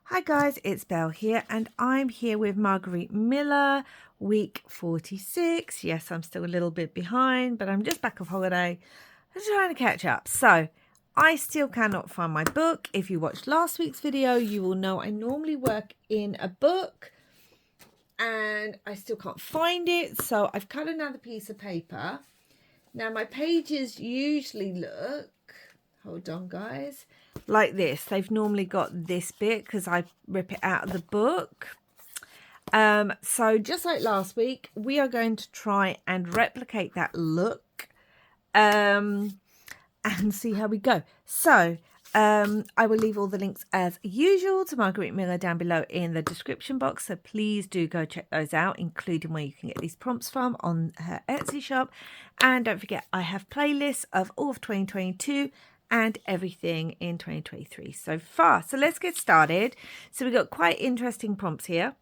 Hi guys, it's Belle here and I'm here with Margarete Miller, week 46. Yes, I'm still a little bit behind, but I'm just back off holiday. I'm trying to catch up. So, I still cannot find my book. If you watched last week's video, you will know I normally work in a book and I still can't find it. So, I've cut another piece of paper. Now, my pages usually look, hold on guys, like this. They've normally got this bit because I rip it out of the book. So just like last week, we are going to try and replicate that look and see how we go. So I will leave all the links as usual to Margarete Miller down below in the description box. So please do go check those out, including where you can get these prompts from on her Etsy shop. And don't forget, I have playlists of all of 2022 and everything in 2023 so far. So let's get started. So we've got quite interesting prompts here.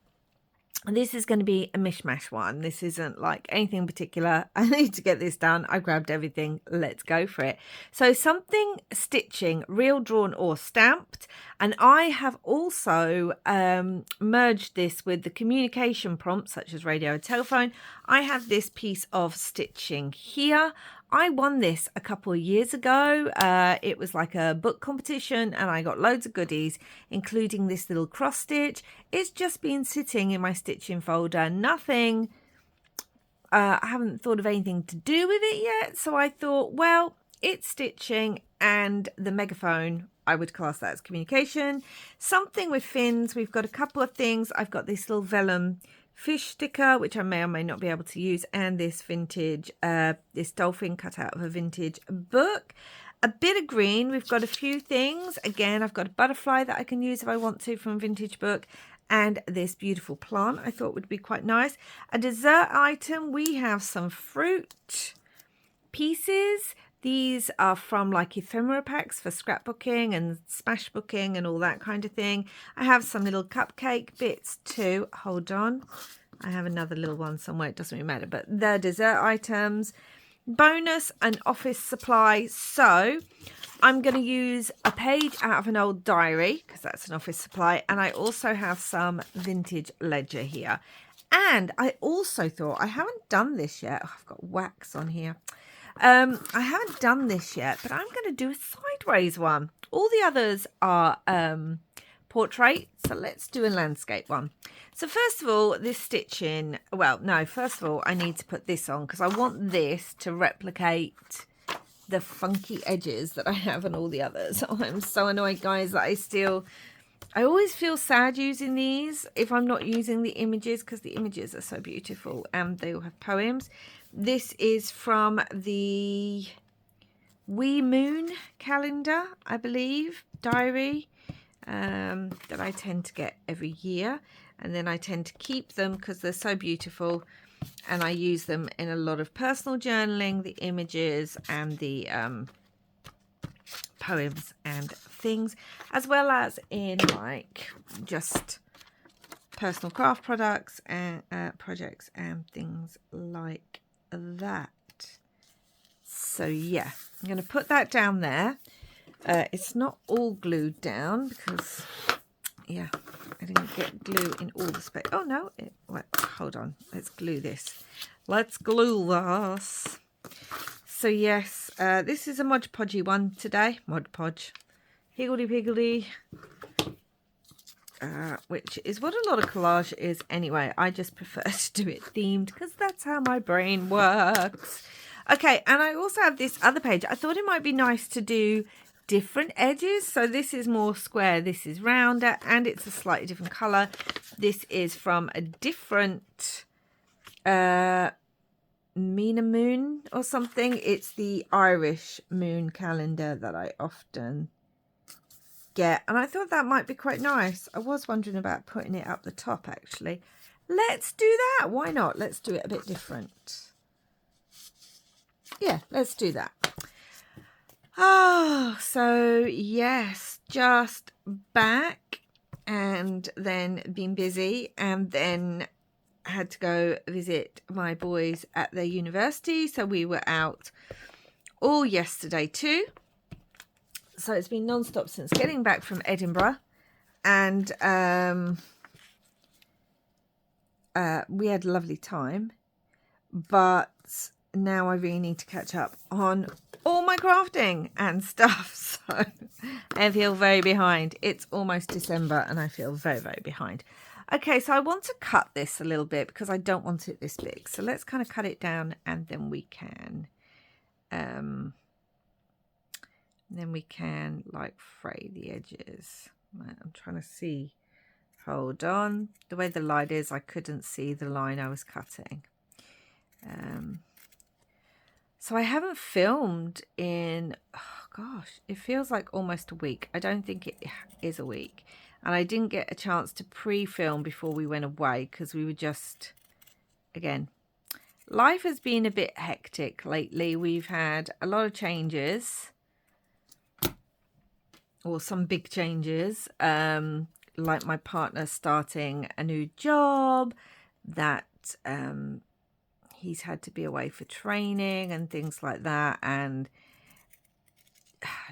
And this is going to be a mishmash one. This isn't like anything in particular. I need to get this done. I grabbed everything. Let's go for it. So something stitching, real drawn or stamped. And I have also merged this with the communication prompts such as radio and telephone. I have this piece of stitching here. I won this a couple of years ago. It was like a book competition and I got loads of goodies, including this little cross stitch. It's just been sitting in my stitching folder. Nothing, I haven't thought of anything to do with it yet. So I thought, well, it's stitching and the megaphone, I would class that as communication. Something with fins. We've got a couple of things. I've got this little vellum fish sticker, which I may or may not be able to use, and this vintage, this dolphin cut out of a vintage book. A bit of green. We've got a few things. Again, I've got a butterfly that I can use if I want to from a vintage book, and this beautiful plant I thought would be quite nice. A dessert item. We have some fruit pieces. These are from like ephemera packs for scrapbooking and smash booking and all that kind of thing. I have some little cupcake bits too. Hold on. I have another little one somewhere. It doesn't really matter. But they're dessert items. Bonus, an office supply. So I'm going to use a page out of an old diary because that's an office supply. And I also have some vintage ledger here. And I also thought, I haven't done this yet. Oh, I've got wax on here. I haven't done this yet, but I'm going to do a sideways one. All the others are portrait, so let's do a landscape one. So first of all, this stitching, well, no, first of all, I need to put this on because I want this to replicate the funky edges that I have on all the others. Oh, I'm so annoyed, guys, that I always feel sad using these if I'm not using the images because the images are so beautiful and they all have poems. This is from the Wee Moon calendar, I believe, diary, that I tend to get every year. And then I tend to keep them because they're so beautiful. And I use them in a lot of personal journaling, the images and the poems and things, as well as in like just personal craft products and projects and things like that. So yeah, I'm going to put that down there. It's not all glued down because yeah, I didn't get glue in all the space. Oh no, wait, hold on, let's glue this. Let's glue this. So yes, this is a Mod Podgy one today. Mod Podge, higgledy piggledy, which is what a lot of collage is anyway. I just prefer to do it themed because that's how my brain works. Okay, and I also have this other page. I thought it might be nice to do different edges. So this is more square, this is rounder, and it's a slightly different colour. This is from a different Mina Moon or something. It's the Irish moon calendar that I often get, and I thought that might be quite nice. I was wondering about putting it up the top actually. Let's do that. Why not? Let's do it a bit different. Yeah, let's do that. Oh, so yes, just back and then been busy and then had to go visit my boys at their university. So we were out all yesterday too. So it's been non-stop since getting back from Edinburgh. and we had a lovely time, but now I really need to catch up on all my crafting and stuff. So I feel very behind. It's almost December and I feel very, very behind. Okay, so I want to cut this a little bit because I don't want it this big. So let's kind of cut it down, and then we can like fray the edges. Right, I'm trying to see. Hold on. The way the light is, I couldn't see the line I was cutting. So I haven't filmed in, oh gosh, it feels like almost a week. I don't think it is a week. And I didn't get a chance to pre-film before we went away because we were just, again, life has been a bit hectic lately. We've had a lot of changes, or some big changes, like my partner starting a new job that he's had to be away for training and things like that, and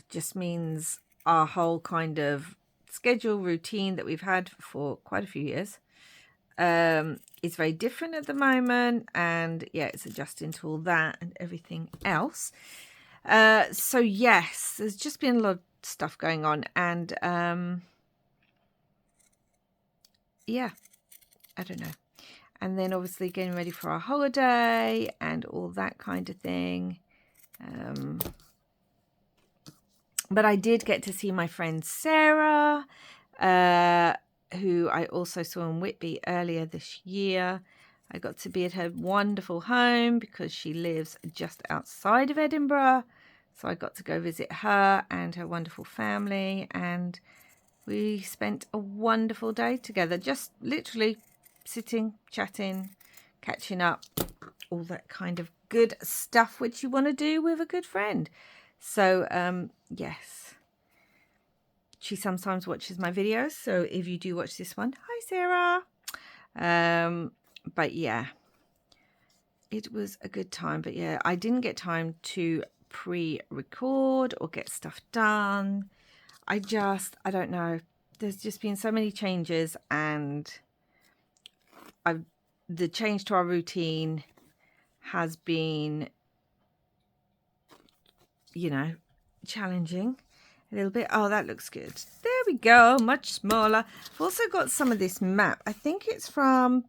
just means our whole kind of schedule routine that we've had for quite a few years is very different at the moment, and yeah, it's adjusting to all that and everything else. So yes, there's just been a lot of stuff going on, and yeah, I don't know. And then obviously getting ready for our holiday and all that kind of thing. But I did get to see my friend Sarah, who I also saw in Whitby earlier this year. I got to be at her wonderful home because she lives just outside of Edinburgh. So I got to go visit her and her wonderful family. And we spent a wonderful day together, just literally sitting, chatting, catching up, all that kind of good stuff which you want to do with a good friend. So yes, she sometimes watches my videos, so if you do watch this one, hi Sarah. But yeah, it was a good time. But yeah, I didn't get time to pre-record or get stuff done. I don't know, there's just been so many changes, and the change to our routine has been, you know, challenging a little bit. Oh, that looks good. There we go, much smaller. I've also got some of this map. I think it's from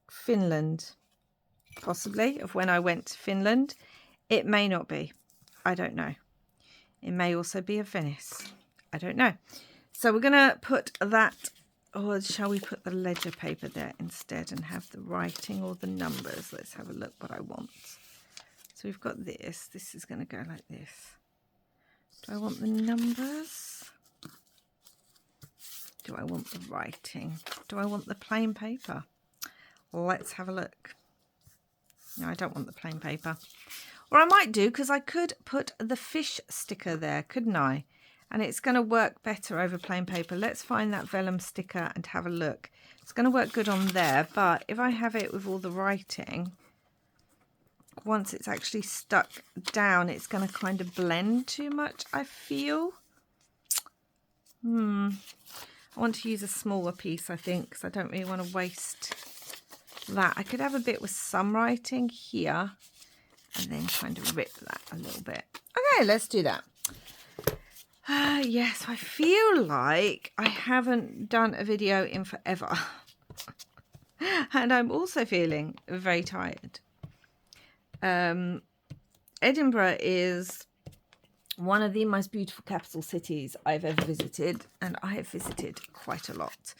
Finland, possibly, of when I went to Finland. It may not be. I don't know. It may also be of Venice. I don't know. So we're going to put that, or shall we put the ledger paper there instead and have the writing or the numbers? Let's have a look what I want. So we've got this. This is going to go like this. Do I want the numbers? Do I want the writing? Do I want the plain paper? Let's have a look. No, I don't want the plain paper. Or I might do, because I could put the fish sticker there, couldn't I? And it's going to work better over plain paper. Let's find that vellum sticker and have a look. It's going to work good on there, but if I have it with all the writing, once it's actually stuck down, it's going to kind of blend too much, I feel. I want to use a smaller piece, I think, because I don't really want to waste that. I could have a bit with some writing here and then kind of rip that a little bit. Okay, let's do that. Yes, I feel like I haven't done a video in forever. And I'm also feeling very tired. Edinburgh is one of the most beautiful capital cities I've ever visited, and I have visited quite a lot.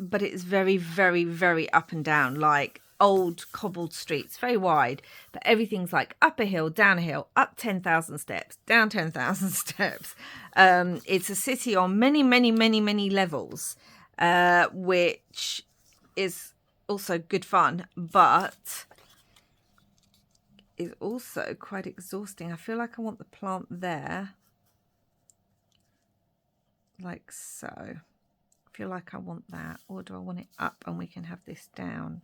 But it's very, very, very up and down, like old cobbled streets, very wide, but everything's like up a hill, down a hill, up 10,000 steps, down 10,000 steps. It's a city on many, many, many, many levels, which is also good fun, but is also quite exhausting. I feel like I want the plant there, like so. I feel like I want that, or do I want it up and we can have this down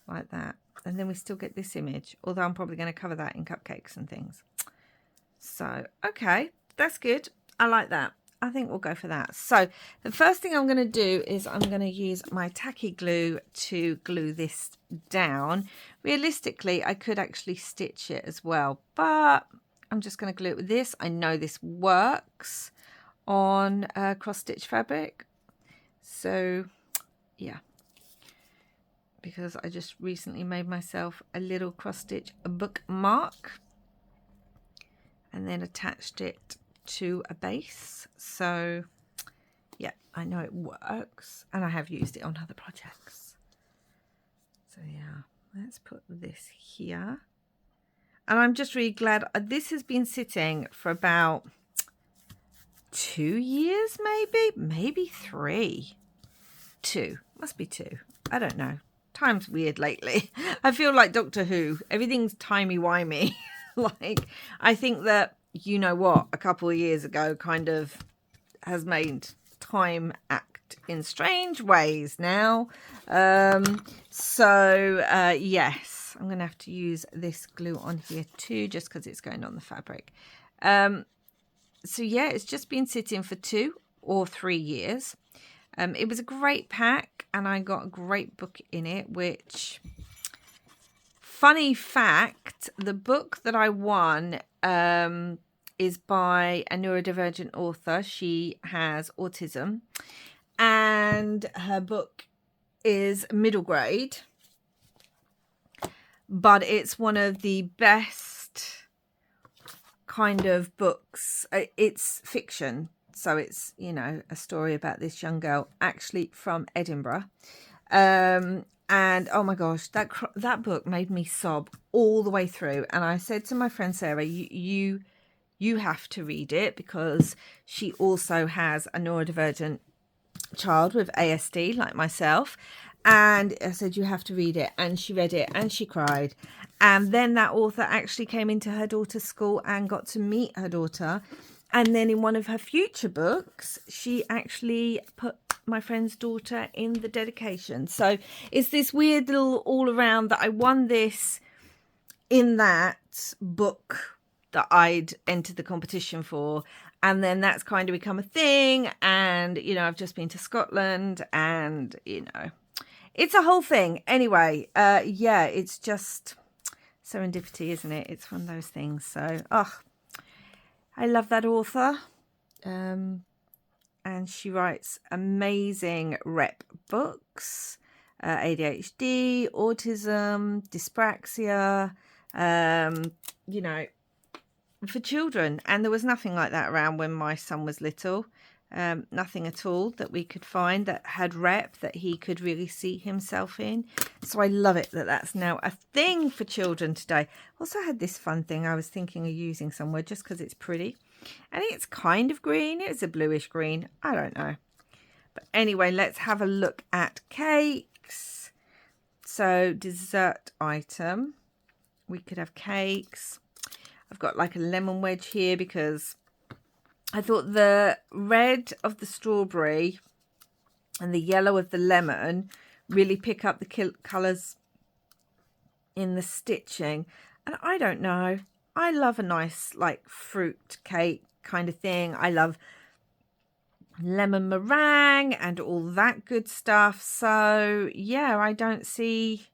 like that, and then we still get this image, although I'm probably going to cover that in cupcakes and things. So So, okay, that's good. I like that. I think we'll go for that. So the first thing I'm going to do is I'm going to use my tacky glue to glue this down. Realistically, I could actually stitch it as well, but I'm just going to glue it with this. I know this works on cross stitch fabric. So yeah, because I just recently made myself a little cross stitch bookmark and then attached it to a base. So yeah, I know it works and I have used it on other projects. So yeah, let's put this here. And I'm just really glad this has been sitting for about 2 years, maybe 3. 2, must be 2. I don't know. Time's weird lately. I feel like Doctor Who. Everything's timey-wimey. Like, I think that, you know what, a couple of years ago kind of has made time act in strange ways now. Yes, I'm going to have to use this glue on here too, just because it's going on the fabric. So yeah, it's just been sitting for 2 or 3 years. It was a great pack and I got a great book in it, which, funny fact, the book that I won is by a neurodivergent author. She has autism and her book is middle grade, but it's one of the best kind of books. It's fiction. So it's, you know, a story about this young girl actually from Edinburgh. And oh my gosh, that book made me sob all the way through. And I said to my friend Sarah, you have to read it, because she also has a neurodivergent child with ASD like myself. And I said, you have to read it. And she read it and she cried. And then that author actually came into her daughter's school and got to meet her daughter. And then in one of her future books, she actually put my friend's daughter in the dedication. So it's this weird little all around that I won this in that book that I'd entered the competition for. And then that's kind of become a thing. And, you know, I've just been to Scotland and, you know, it's a whole thing. Anyway, yeah, it's just serendipity, isn't it? It's one of those things. So, I love that author. And she writes amazing rep books, ADHD, autism, dyspraxia, you know, for children. And there was nothing like that around when my son was little. Nothing at all that we could find that had rep that he could really see himself in. So I love it that that's now a thing for children today. Also had this fun thing I was thinking of using somewhere just because it's pretty. And it's kind of green. It's a bluish green. I don't know. But anyway, let's have a look at cakes. So dessert item. We could have cakes. I've got like a lemon wedge here because I thought the red of the strawberry and the yellow of the lemon really pick up the colours in the stitching. And I don't know. I love a nice like fruit cake kind of thing. I love lemon meringue and all that good stuff. So yeah, I don't see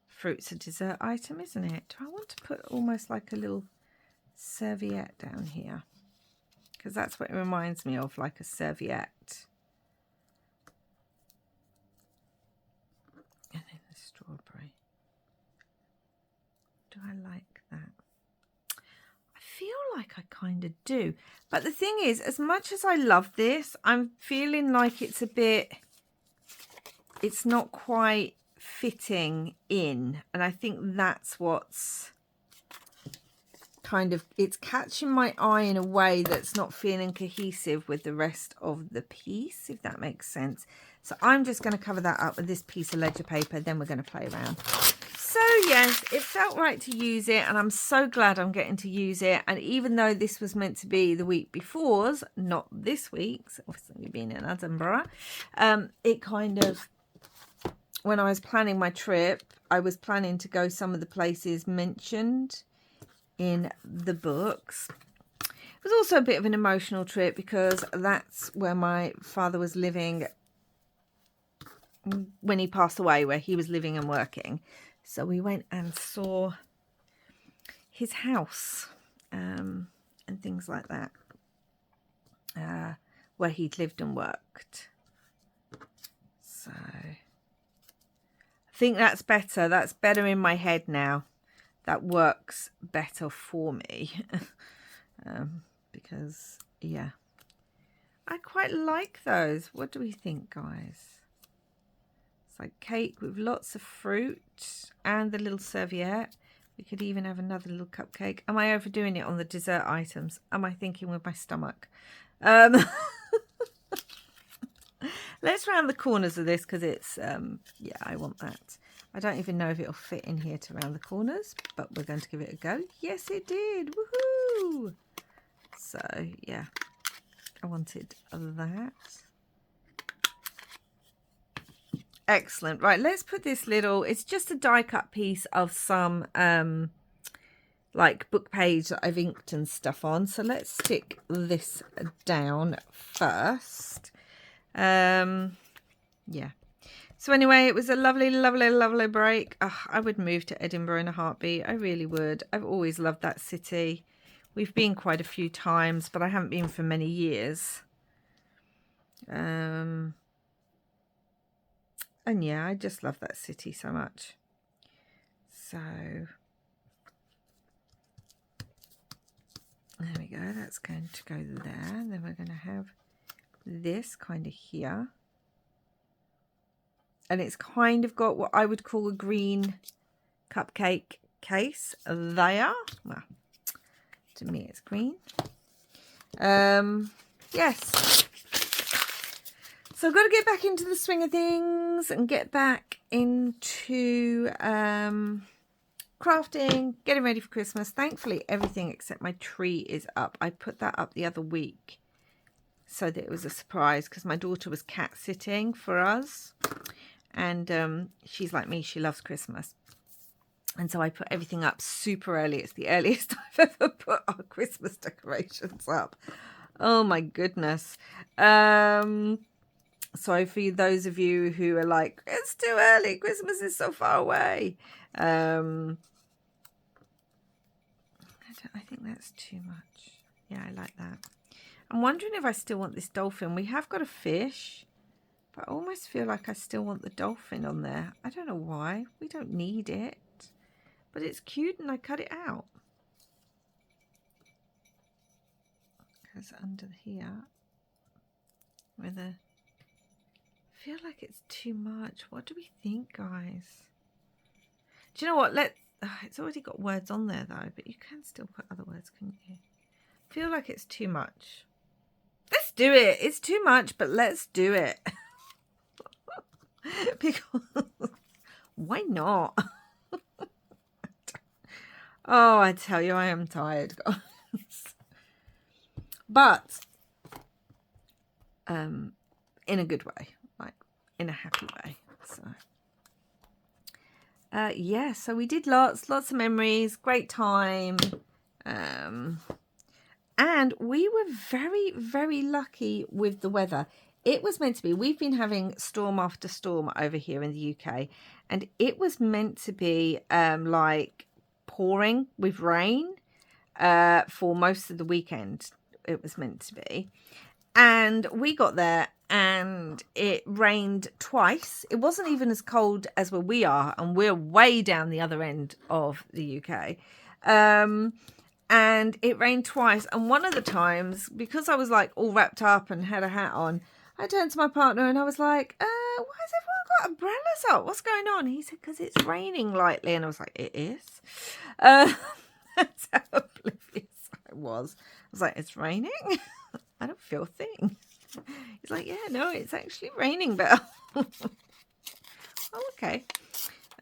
fruit's a dessert item, isn't it? Do I want to put almost like a little serviette down here? Because that's what it reminds me of, like a serviette. And then the strawberry. Do I like that? I feel like I kind of do. But the thing is, as much as I love this, I'm feeling like it's a bit, it's not quite fitting in. And I think that's what's kind of, it's catching my eye in a way that's not feeling cohesive with the rest of the piece, if that makes sense. So I'm just going to cover that up with this piece of ledger paper, then we're going to play around. So yes, it felt right to use it, and I'm so glad I'm getting to use it. And even though this was meant to be the week before's, not this week's, obviously being in Edinburgh, it kind of, when I was planning my trip, I was planning to go some of the places mentioned in the books. It was also a bit of an emotional trip because that's where my father was living when he passed away, where he was living and working. So we went and saw his house and things like that, where he'd lived and worked. So I think that's better. That's better in my head now. That works better for me. Because, yeah, I quite like those. What do we think, guys? It's like cake with lots of fruit and the little serviette. We could even have another little cupcake. Am I overdoing it on the dessert items? Am I thinking with my stomach? Let's round the corners of this because it's, yeah, I want that. I don't even know if it'll fit in here to round the corners, but we're going to give it a go. Yes, it did. Woohoo! So, yeah, I wanted that. Excellent. Right, let's put this little, it's just a die cut piece of some like book page that I've inked and stuff on. So let's stick this down first. Yeah. So anyway, it was a lovely, lovely, lovely break. I would move to Edinburgh in a heartbeat. I really would. I've always loved that city. We've been quite a few times, but I haven't been for many years. And yeah, I just love that city so much. So there we go. That's going to go there. And then we're going to have this kind of here. And it's kind of got what I would call a green cupcake case there. Well, to me it's green. Yes. So I've got to get back into the swing of things and get back into crafting, getting ready for Christmas. Thankfully, everything except my tree is up. I put that up the other week so that it was a surprise because my daughter was cat sitting for us. And she's like me, she loves Christmas. And so I put everything up super early. It's the earliest I've ever put our Christmas decorations up. Oh my goodness. So for those of you who are like, it's too early, Christmas is so far away. I think that's too much. Yeah, I like that. I'm wondering if I still want this dolphin. We have got a fish, but I almost feel like I still want the dolphin on there. I don't know why. We don't need it. But it's cute and I cut it out. Because under here, with a... I feel like it's too much. What do we think, guys? Do you know what? It's already got words on there though, but you can still put other words, can't you? I feel like it's too much. Let's do it. It's too much, but let's do it. Because why not? Oh, I tell you, I am tired, guys. But in a good way, like in a happy way. So yeah, so we did lots of memories, great time. And we were very, very lucky with the weather. It was meant to be, we've been having storm after storm over here in the UK, and it was meant to be like pouring with rain for most of the weekend. It was meant to be. And we got there and it rained twice. It wasn't even as cold as where we are, and we're way down the other end of the UK. And it rained twice. And one of the times, because I was like all wrapped up and had a hat on, I turned to my partner and I was like, why has everyone got umbrellas up? What's going on? He said, because it's raining lightly. And I was like, it is? That's how oblivious I was. I was like, it's raining? I don't feel a thing. He's like, yeah, no, it's actually raining, Belle. Oh, okay.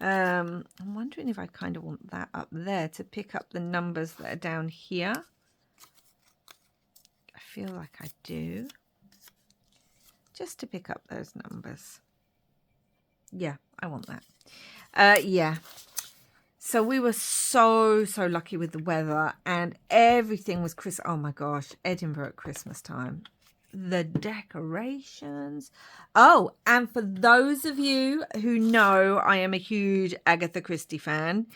I'm wondering if I kind of want that up there to pick up the numbers that are down here. I feel like I do. Just to pick up those numbers. Yeah, I want that. Yeah. So we were so lucky with the weather, and everything was Christmas. Oh my gosh, Edinburgh at Christmas time. The decorations. Oh, and for those of you who know, I am a huge Agatha Christie fan.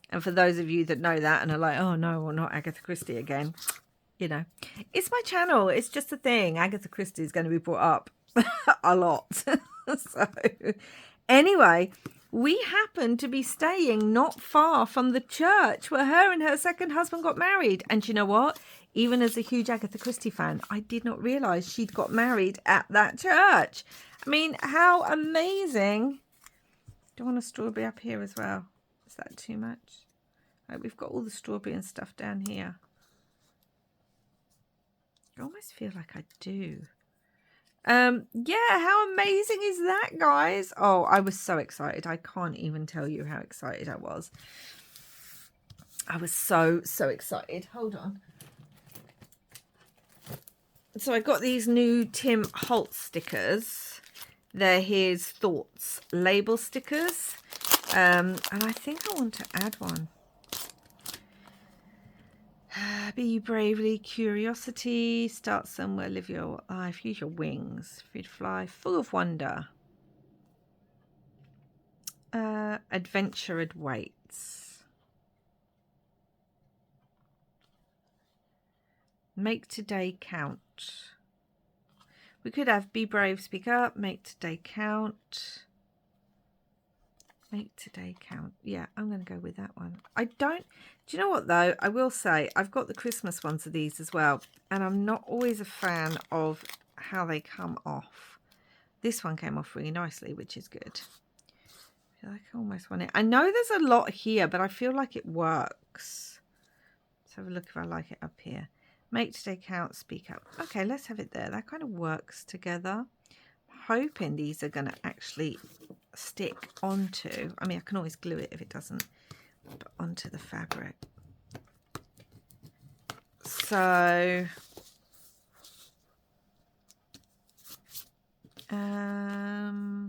And for those of you that know that and are like, oh no, well, not Agatha Christie again. You know, it's my channel. It's just a thing. Agatha Christie is going to be brought up a lot. So anyway, we happened to be staying not far from the church where her and her second husband got married. And you know what? Even as a huge Agatha Christie fan, I did not realise she'd got married at that church. I mean, how amazing. Do you want a strawberry up here as well? Is that too much? Right, we've got all the strawberry and stuff down here. I almost feel like I do. Yeah, how amazing is that, guys? Oh, I was so excited. I can't even tell you how excited I was. I was so excited. Hold on. So I got these new Tim Holtz stickers. They're his Thoughts label stickers. And I think I want to add one. Be bravely, curiosity, start somewhere, live your life, use your wings, free to fly, full of wonder. Adventure awaits. Make today count. We could have be brave, speak up, make today count. Make today count. Yeah, I'm going to go with that one. Do you know what though? I will say I've got the Christmas ones of these as well. And I'm not always a fan of how they come off. This one came off really nicely, which is good. I feel like I almost want it. I know there's a lot here, but I feel like it works. Let's have a look if I like it up here. Make today count, speak up. Okay, let's have it there. That kind of works together. Hoping these are going to actually stick onto, I mean, I can always glue it if it doesn't, but onto the fabric. So I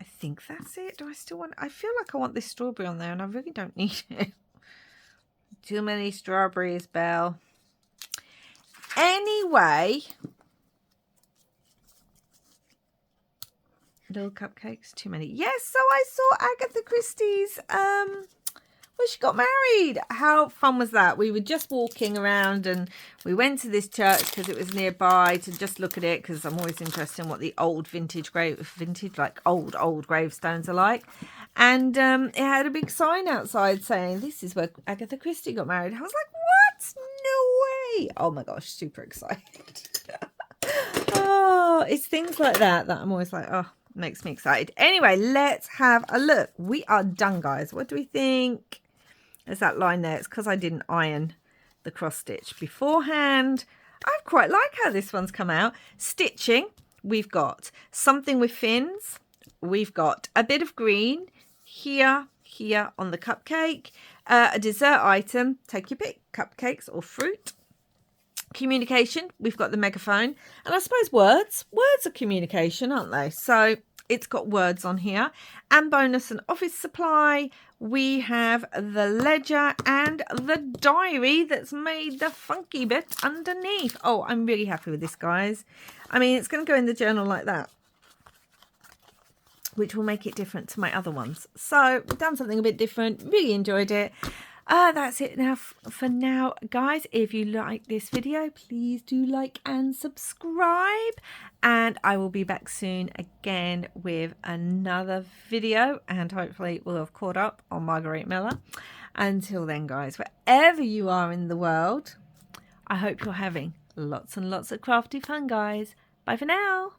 think that's it. Do I still want, I feel like I want this strawberry on there and I really don't need it. Too many strawberries, Belle. Anyway, little cupcakes, too many. Yes, so I saw Agatha Christie's where she got married. How fun was that? We were just walking around and we went to this church because it was nearby to just look at it, because I'm always interested in what the old vintage like old gravestones are like. And it had a big sign outside saying this is where Agatha Christie got married. I was like, what? No way. Oh my gosh, super excited. Oh, it's things like that I'm always like, oh, makes me excited. Anyway, let's have a look. We are done, guys. What do we think? There's that line there. It's because I didn't iron the cross stitch beforehand. I quite like how this one's come out. Stitching, we've got something with fins. We've got a bit of green here on the cupcake. A dessert item, take your pick, cupcakes or fruit. Communication, we've got the megaphone. And I suppose words are communication, aren't they? So it's got words on here. And bonus and office supply, we have the ledger and the diary that's made the funky bit underneath. Oh, I'm really happy with this, guys. I mean, it's going to go in the journal like that, which will make it different to my other ones. So we've done something a bit different. Really enjoyed it. That's it now for now, guys. If you like this video, please do like and subscribe. And I will be back soon again with another video. And hopefully we'll have caught up on Margarete Miller. Until then, guys, wherever you are in the world, I hope you're having lots and lots of crafty fun, guys. Bye for now.